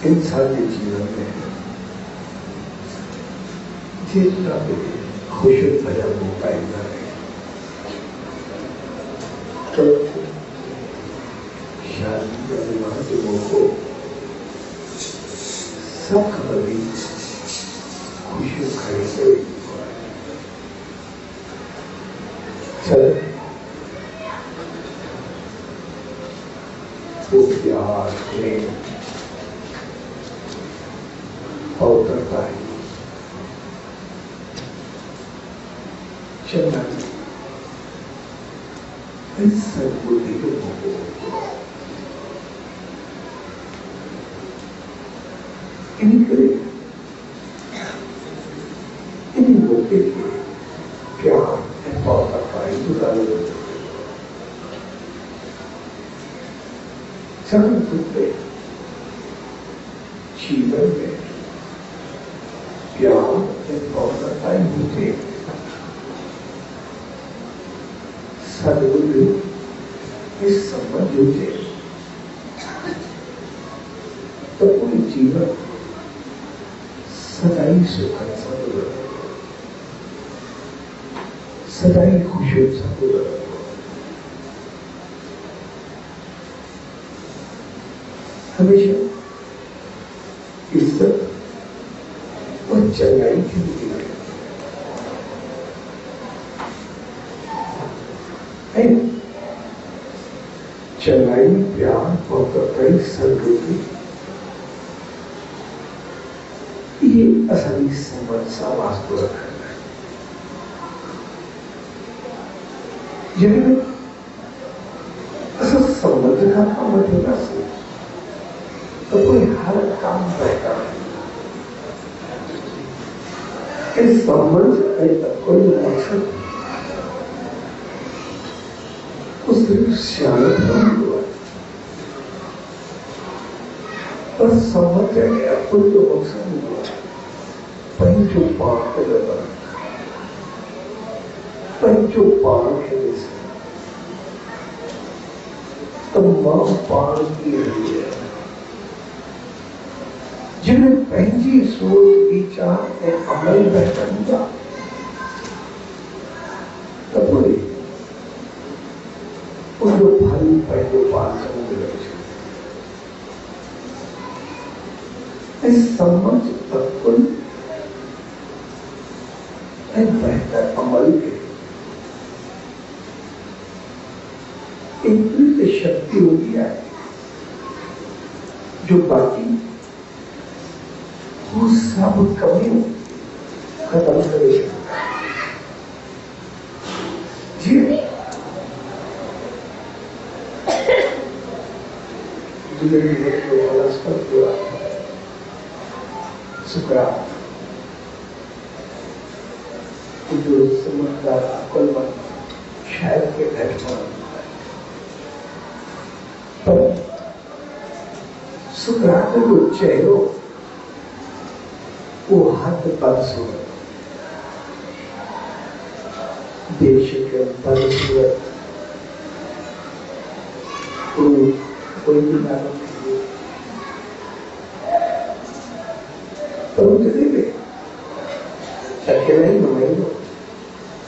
इंसान के जीवन में जितना भी खुशी भरा मौका है तो शादी का विवाह के मौकों सब खबर भी खुशी खड़ी गई चल वो प्यार प्रेम और करता है चलना इस सद्बुद्धि के मौके इन्हीं मौके के प्यार और करता है चरण तुझे जीवन में प्यार और करता है मुझे सद्बुद्धि इस संबंध से तो पूरी जीवन सदाई सुखद सदुर सदाई खुशी सदुर हमेशा इज्जत और चंगाई की होती है चंगाई प्यार और कई सद्बुद्धि ये असली संबंध सा वास्तव है जिन्हें असल संबंध का काम होगा तो कोई हर काम रहता है इस संबंध से कोई मकसद उस सिर्फ शायद नहीं हुआ पर संबंध है कोई तो मकसद नहीं हुआ पंचो पाठ पंचो पाठ तमाम पाठ की रही है जिन्हें पंहिंजी सोच विचार ऐं अमल में कनि था त पोइ उनजो फल पंहिंजो पास मिले ऐं समझ तकुल ऐं बेहतर अमल के एतिरी शक्ति होती है जो बाकी वो सब कमियों खत्म करे जी दूसरे वनस्पत हुआ सुकरात जो समझदार अक्लमंद शायद के घटना पर सुकरात को चेहरो वो हाथ बदसूरत देश के बदसूरत कोई भी मालूम नहीं तो मुझे भी अकेले ही नहीं हो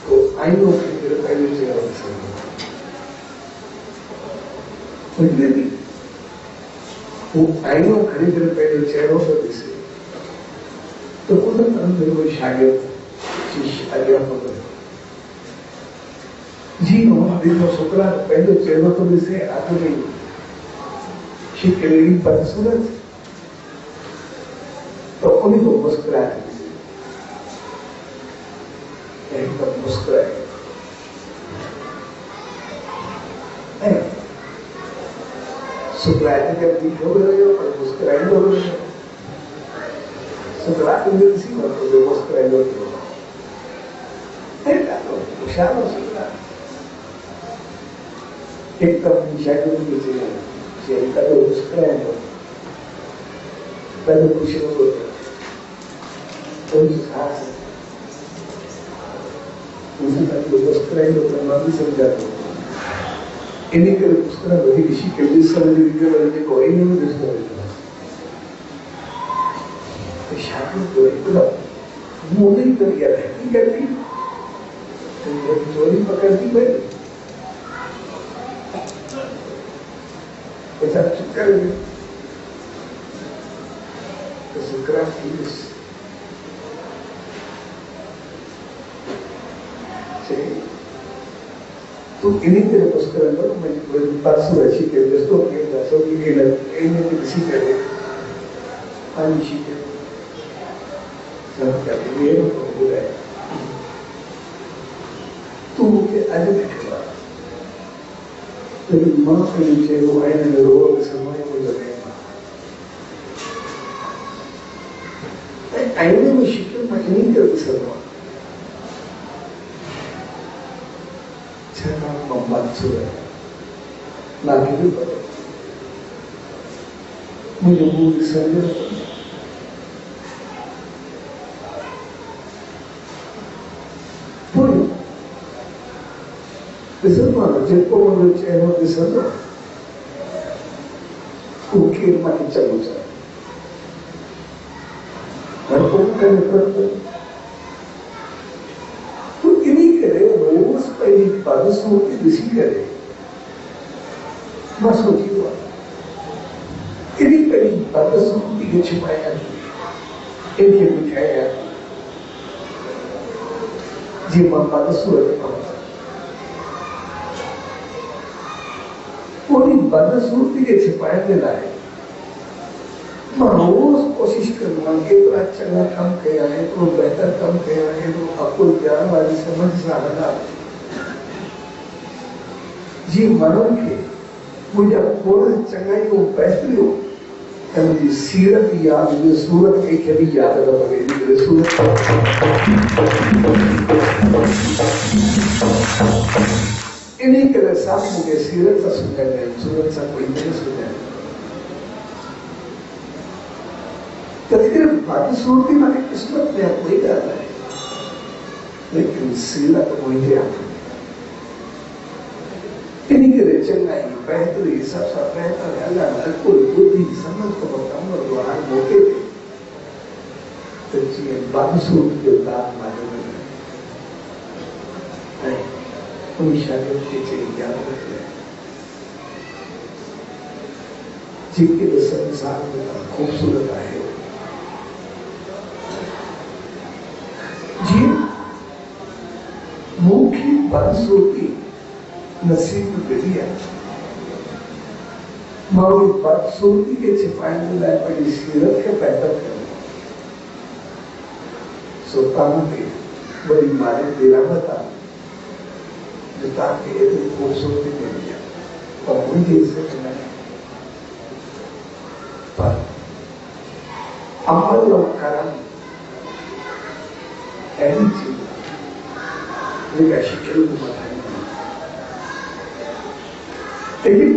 तो आईनों की मेरे पहले से मुझे भी वो आईनों खरीदने पहले चेहरों पर दिसे तो उधर अंदर वो शागिर्द शिष्य अध्यापक जी उन्होंने देखो शुक्रा पहले चेहरों पर दिसे आगे नहीं शिकरेरी बदसूरत तो उन्हीं को मुस्कुराते एकदम मुस्कुराए सुकराते के बीच हो रहे हो पर मुस्कुराए हो रहे हो सुकराते में इसी मतलब से मुस्कुराए हो रहे हो होशियार हो सुकरा एकदम शायद से कदो मुस्कुराए हो पहले खुशी हो रही खास उसी तरह को मुस्कुराए हो तो मैं भी समझा दो इन्हीं के मुस्कुरा वही किसी के लिए समझ लीजिए कोई नहीं दिखता है शादी तो एकदम मुंह नहीं कर गया रहती करती तो चोरी पकड़ती भाई ऐसा चुका तो शुक्रा प्लीज तो इन्हीं तरह मुस्कुरा लो मैं परसों अच्छी के दोस्तों के दसों की इन्हें किसी करे अनिशी के सब क्या ये हो रहा है तू के आज देखा तेरी माँ के नीचे वो आए ना रोग समय को लगे आईने में शिक्र मैं नहीं कर सकता बदसूरत ना भी पड़े मुझे पूरी समझ पूरी मानो जिनको वो चेहरों की समझो वो खेल मानी चलो जाए घर को करने पड़ते पहली बदसूरती किसी करे मैं सोची हुआ इन्हीं पहली बदसूरती के छिपाया इनके बिठाया जी मां बदसूरत पूरी बदसूरती के छिपाया के लाए मैं रोज कोशिश करूंगा कि तो अच्छा काम किया है तो बेहतर काम किया है तो आपको ज्ञान वाली समझ साधना जी मनो के मुझे पूरा चंगाई को बेहतरी हो मुझे सीरत याद मुझे सूरत एक भी याद रखोगे सूरत इन्हीं के साथ मुझे सीरत सा सुनने में सूरत सा कोई नहीं सुने कभी बाकी सूरत ही मैंने किस्मत में कोई डाला है लेकिन सीरत मुझे इन्हीं के लिए चंगाई बेहतरी सबसे बेहतर अल्लाह कोई बुद्धि समझ को बताऊंगा द्वारा मौके थे तो जी बदसूरत के दांत मारे उन शागिर्द के चीज याद रखते हैं जिनके संसार में खूबसूरत आए जी मुख्य बदसूरती नसीब दिया मावी बदसूरती के छिपाने लाए पड़ी सीरत के पैदा कर सुल्तान के बड़ी मारे दिला बता जो ताकि इतनी खूबसूरती दे दिया और मुझे इसे नहीं पर अमल और कर्म ऐसी चीज लेकिन शिकल को बताएंगे लेकिन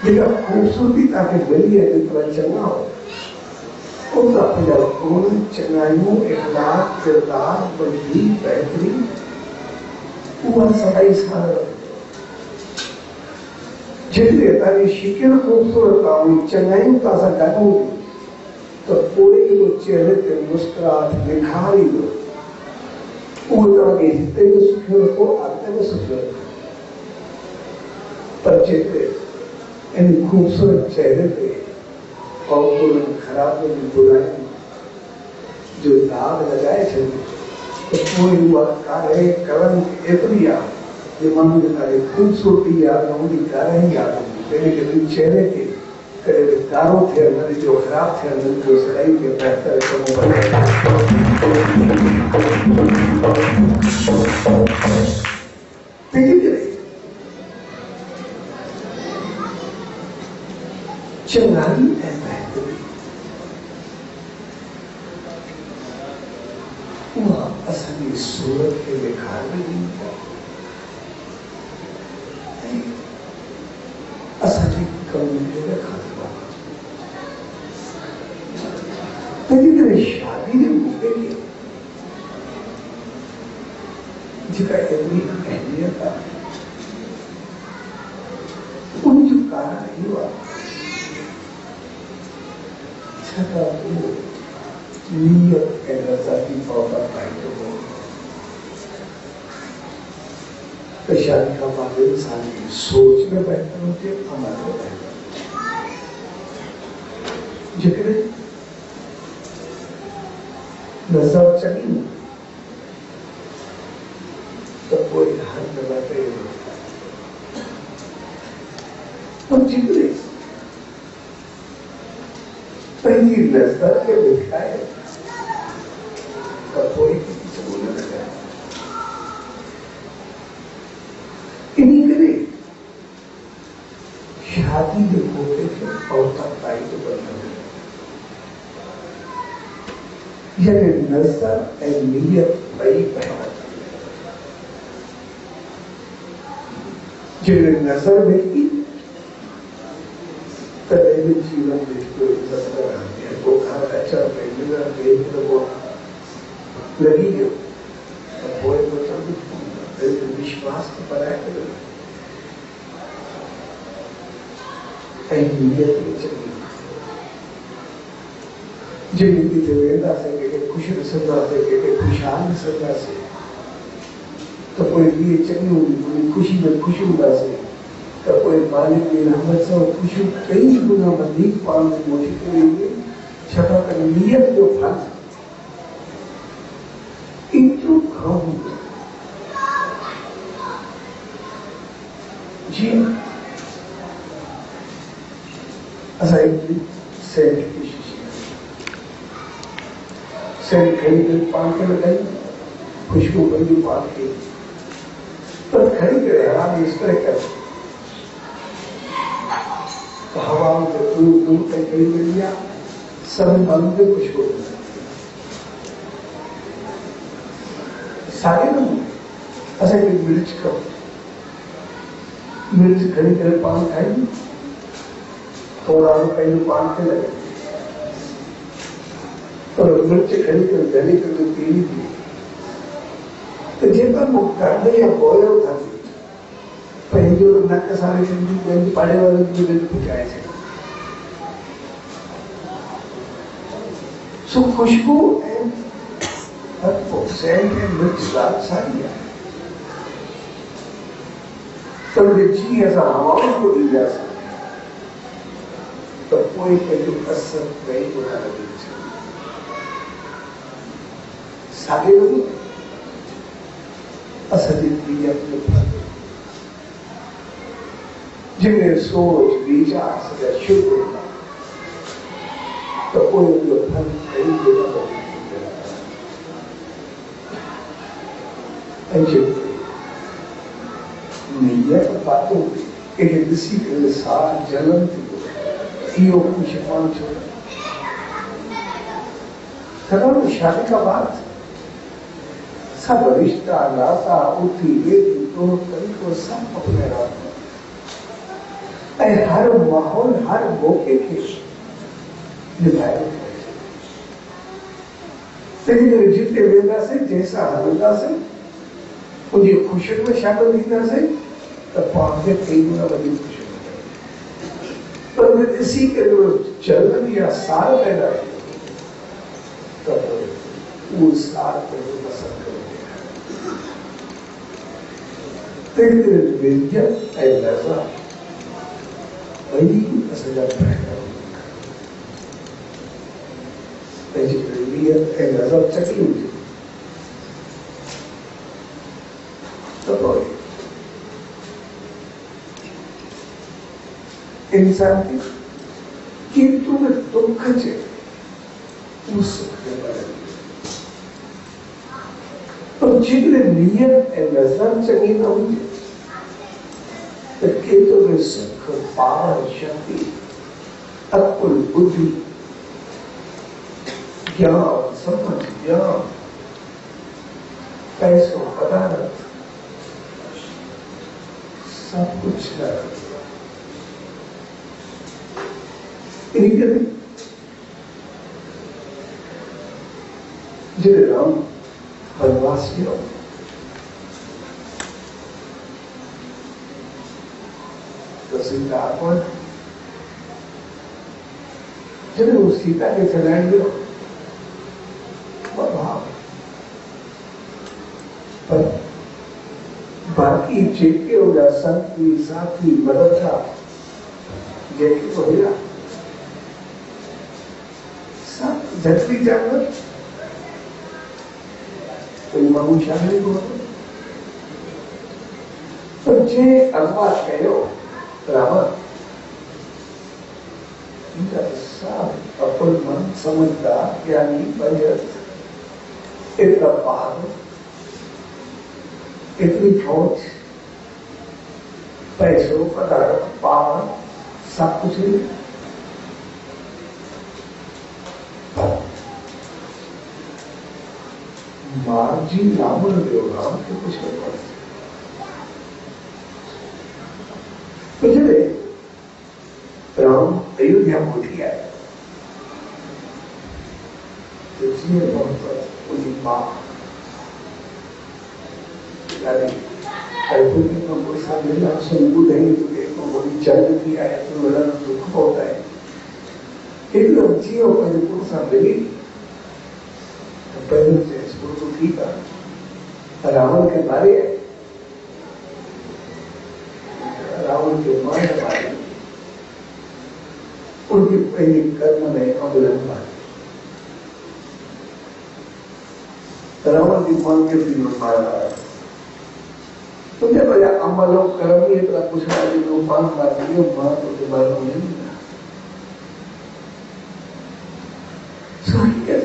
जेका खूबसूरती ताके मिली है जेतिरा चङा हो उनका पंहिंजा गुण चङाइयूं इख़लाक़ किरदार बल्कि बहितरीन उहा सदाई सां जेतिरे तव्हांजी शिकिल खूबसूरत आहे उहे चङाइयूं तव्हां सां गॾु हूंदियूं त पोइ इहो चेहरे ते मुस्कुराहट निखार ईंदो उहो तव्हांखे हिते बि सुठो रखो अॻिते बि सुठो रखो पर जेतिरे इन खूबसूरत चेहरे पे और उन खराबियुनि बुराइयुनि जो दाग लगाए छॾियो त पोइ उहा कारे करण एतिरी आहे जो माण्हू खे कारे खूबसूरती यादि न हूंदी कारे ई यादि हूंदी तंहिं करे चेहरे खे कॾहिं बि कारो थियल न ॾिजो ख़राबु थियल न ॾिजो सदाई खे बहितर कमु तंहिंजे करे चङाई ऐं बहितरी उहा असांजी सूरत खे ॾेखारंदी ऐं असांजी कमनि खे ॾेखारंदो तंहिंजे करे शादी जे मौक़े ते जेका एतिरी अहमियत आहे उनजो कारण इहो आहे नीयत ऐं रज़ाकी तौर पर पाईंदो हो त शादी खां बाद इंसान जी सोच में बहितर हुजे अमल में बहितर जेकॾहिं नज़र चङी त पोइ हर जॻह ते पर जेकॾहिं पंहिंजी नज़र खे ॾेखारे त पोइ किथे न लॻाए इन करे शादी जे मौक़े खे औरत ताईं बदलणो यानी नज़र ऐं नीयत ॿई बहितर जॾहिं नज़र वेठी तॾहिं बि जीवन में कोई नज़र रहंदी आहे पोइ घर अचण में मिलण में पोइ लॻी वियो त पोइ विश्वास खे बनाए करे ऐं नीयत में चङी जॾहिं किथे वेंदासीं कंहिंखे ख़ुशि ॾिसंदासीं कंहिंखे ख़ुशहाल ॾिसंदासीं त पोइ हीअ चङी हूंदी पूरी ख़ुशी में ख़ुशि हूंदासीं त पोइ मालिक जी रहमत सां ख़ुशियूं कई गुना वधीक पाण में मोटी करे ईंदी छाकाणि त नीयत जो फल एतिरो घणो हूंदो जीअं असां हिकिड़ी सेंट जी शीशी सेंट खणी करे पाण खे लॻाई ख़ुशबू पंहिंजूं पाण खे पर खणी करे हाणे स्प्रे करे हवा में दूर दूर तक करी वेंदी आहे सभिनि माण्हुनि खे ख़ुशबू साॻे नमूने असांखे मिर्च खपे मिर्च खणी करे पाण खाईंदी थोरा पंहिंजो पाण खे लॻे पर मिर्च खणी करे गले करे पीड़ी थी त जेका मूं गंढ या बॉयल था पंहिंजो नक सारे सिंधी पंहिंजे पाड़े वारनि खे बि पुॼाए छॾियो सो ख़ुशबू ऐं सेंट ऐं मिर्च ॻाल्हि साॻी आहे त जीअं असां हवाउनि को ॾींदासीं त पोइ पंहिंजो असर कई गुना लॻी साॻे नमूने असांजी नीयत जो फल जिनमें सोच विचार सदा शुद्ध होता तो कोई उनको फल कई गुना नीयत बातों के किसी के साथ जलन थी यो कुछ पांच हो करो शादी का बात सब रिश्ता नाता उठी बेटी तो कहीं को सब अपने रात हर माहौल हर मौके के निभाए लेकिन जितने वेदा से जैसा हलदा से मुझे खुशी में शामिल थींदा से तो पाके कई गुना बड़ी खुशी पर मैं इसी के जो चलन या सार पैदा तो वो सार को पसंद करोगे व्यंजन ऐसा वही असजा पैदा vegetarian and as of checking the body. इंसान की किंतु में दुख है उस सुख के बारे में तो जितने नियत है नजर चली ना हुई तो किंतु में सुख पावर शक्ति अकुल बुद्धि ज्ञान समझ ज्ञान पैसों पदार्थ सब कुछ है जिन्हें राम वनवास किया तो सीता कौन जिन्हें उस सीता के चलाएंगे पर बाकी जेके होगा संगी साथी मददगा जेके होगा सब जटली जानवर कोई मामू शामिल हो तो जे अगवा कहो रावण इनका सब अपन मन समझदार ज्ञानी पंडित इतना पार इतनी फौज पैसों पदार्थ पावर सब कुछ नहीं मार्जी रावण देवराम के कुछ नहीं पड़ते पिछले राम अयोध्या में उठी आए तो इसलिए बहुत उनकी माँ चलती आया तो बड़ा दुख होता है एकदम जियो पुरुषा मिली पहले से इसको तो ठीक है रावण के बारे रावण के मार मारे उनकी पहली कर्म में अवलन मारे रावण की मन के भी मारा तुमने बजा अमलो कर्म ये तो कुछ वाली को पांच बार दियो मां तो के बारे में नहीं ना सही है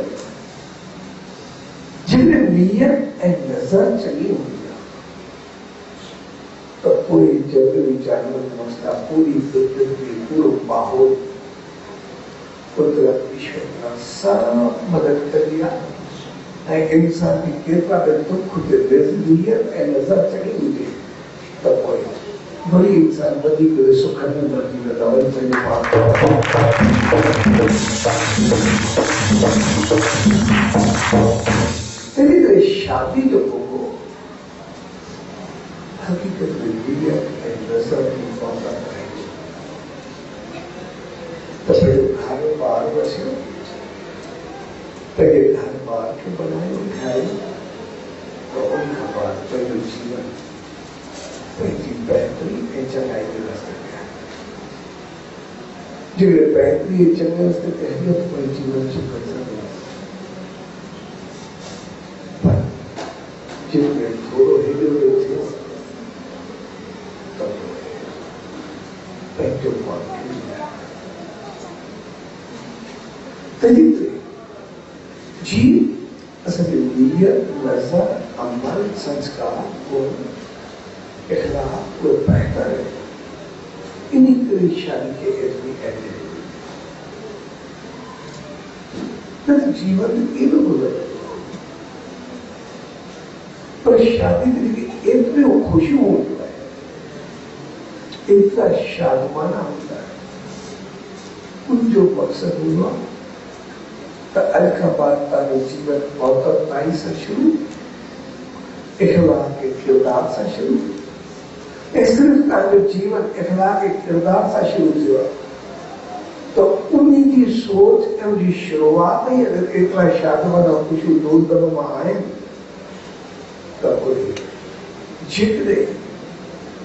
जिन्हें नियत एंड नजर चली हुई तो पूरी जगह जानवर मसला पूरी प्रकृति पूरा माहौल कुदरत ईश्वर का सब मदद कर दिया इंसान की कृपा कर तो खुद नियत एंड नजर चली हुई तो कोई बड़ी इंसान बदी को सुख में बदी में दवाई से तेरी तो शादी जो हो हकीकत में नियत एंड नजर की पहुंचा करेंगे तो फिर घर बार बसे पहले घर बार के बनाए उठाए तो उनका बात पहले जीवन पहली बेहतरी चंगाई के रास्ते पे जिन्हें बेहतरी चंगे रास्ते पे है तो कोई जीवन चुप कर पर जिनमें थोड़ो हिले हुए थे तब पैंचो जी असल नियत नजर अमल संस्कार और इखलाक और बेहतर है इन्हीं की शादी के एवरी एंड तो जीवन इधर गुजर पर शादी के लिए एक में वो खुशी हो है इतना शादमाना होता है। उन जो मकसद हुआ तो अलखाबाद का जीवन बहुत नाई से शुरू, इखलाक के किरदार से शुरू, सिर्फ का जो जीवन इखलाक के किरदार से शुरू हुआ तो उन्हीं की सोच एवं शुरुआत ही अगर इतना शादमाना कुछ दूर दरों में आए तो जितने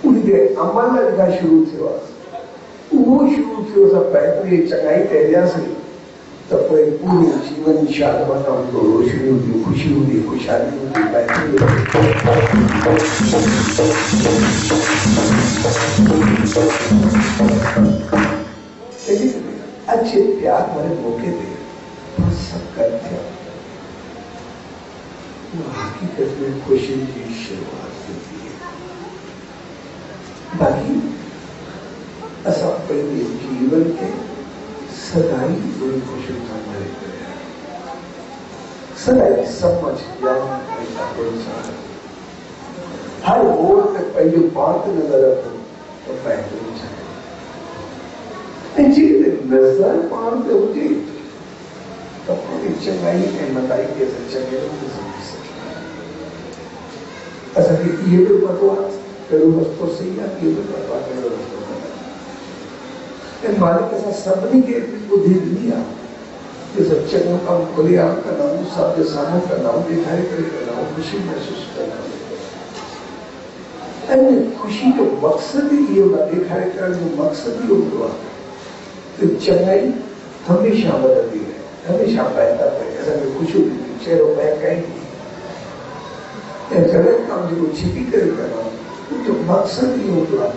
उनके अमल का शुरू हुआ वो शुरू थियो सब बेहतरी चंगाई तैयार से तो कोई पूरी जीवन शादमाना उनको रोशनी होती, खुशी होती, खुशहाली होती, बेहतरी होती। अच्छे प्यार वाले मौके पे सब करते वो हकीकत में खुशी की शुरुआत होती है। बाकी ऐसा पहले जीवन के सदाई बड़ी खुशी हमारे सदाई समझ हर मोड़ तक पहले बात नजर आते तो बेहतरीन नजर मारते होते तो पूरी चंगाई अहमदाई के चंगे ऐसा कि ये भी बतवा करो रस्तों से या ये भी बतवा करो रस्तों मालिक के साथ सबनी के बुद्धि दिया ये सब चंगों का खुले आम का नाम शब्द सामों का नाम दिखाई करे का नाम खुशी महसूस करना खुशी का मकसद ही ये होगा दिखाई कर जो मकसद ही होगा तो चंगाई हमेशा बदलती है, हमेशा बेहतर है। ऐसा कि खुशी चेहरों में कहीं गलत काम जो छिपी कर करना जो मकसद ही होगा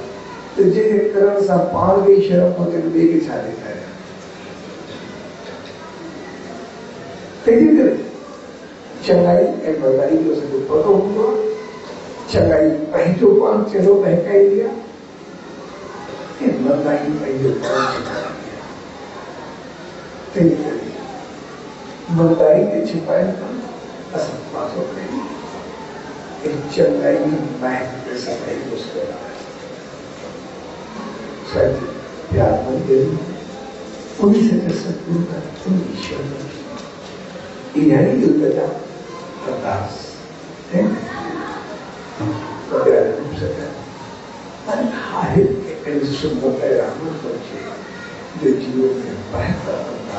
तो जे करण सा पाण गई शर्म होते तो बेके छा दिखाए तेजी करे चंगाई ए बदाई जो से पतो हुआ चंगाई पहचो पान चलो बहकाई दिया ये बदाई पहचो पान चला मंदाई के छिपाए असम पासों में चंगाई में महक के समय मुस्कुरा शायद प्यार मंदिर उन्हीं से सत्पुर का तुम ईश्वर यही युद्धता प्रकाश है रूप से हारित के सुंदर रामन बच्चे जो जीवन में बेहतर होता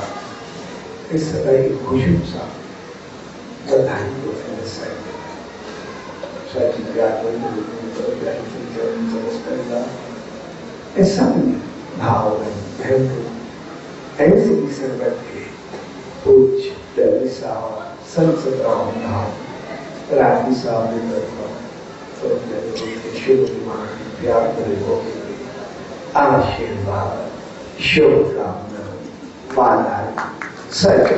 इस सदाई खुशी सा बधाई को शायद प्यार ऐसा भाव ऐसे भी संगत के पूछ दली साहब संसद राम नाम राजी साहब ने शुभ प्यार करेगा आशीर्वाद शुभकामना वाला सच